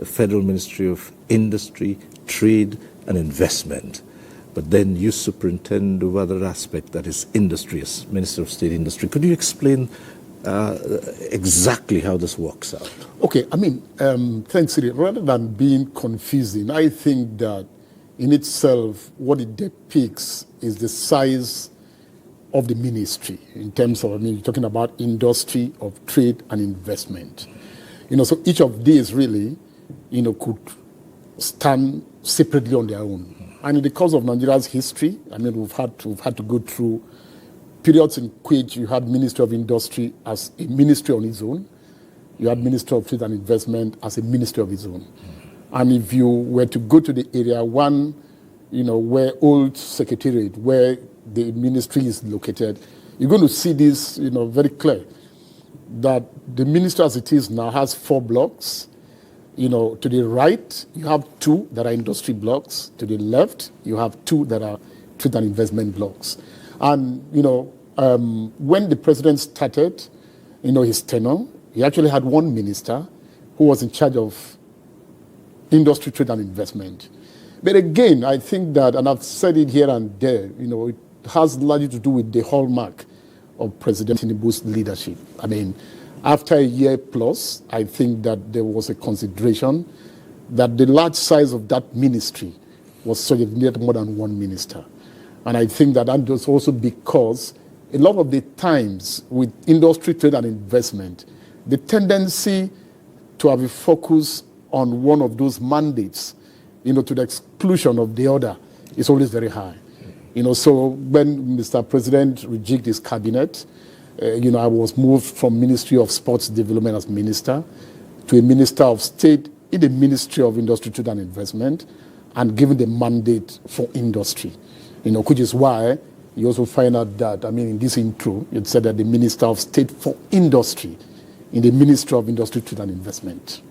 the Federal Ministry of Industry, Trade and Investment, but then you superintend over other aspect, that is industry, as Minister of State Industry. Could you explain exactly how this works out? Okay, I mean, thanks, Siri. Rather than being confusing, I think that in itself, what it depicts is the size of the ministry in terms of, I mean, you're talking about industry, of trade and investment. So each of these really, could stand separately on their own. And in the course of Nigeria's history, I mean, we've had to go through periods in which you had Ministry of Industry as a ministry on its own. You had Ministry of Trade and Investment as a ministry of its own. And if you were to go to the area one, where old secretariat, where the ministry is located, you're going to see this, very clear, that the ministry as it is now has 4 blocks. To the right, you have 2 that are industry blocks. To the left, you have 2 that are trade and investment blocks. And, when the president started, his tenure, he actually had 1 minister who was in charge of industry, trade and investment. But again, I think that, and I've said it here and there, it has largely to do with the hallmark of President Tinubu's leadership. I mean, after a year plus, I think that there was a consideration that the large size of that ministry was such that it needed more than 1 minister. And I think that was also because a lot of the times with industry, trade and investment, the tendency to have a focus on one of those mandates, to the exclusion of the other, is always very high. So when Mr. President rejigged his cabinet, I was moved from Ministry of Sports Development as minister to a Minister of State in the Ministry of Industry, Trade and Investment, and given the mandate for industry, which is why you also find out that, I mean, in this intro, it said that the Minister of State for Industry in the Ministry of Industry, Trade and Investment.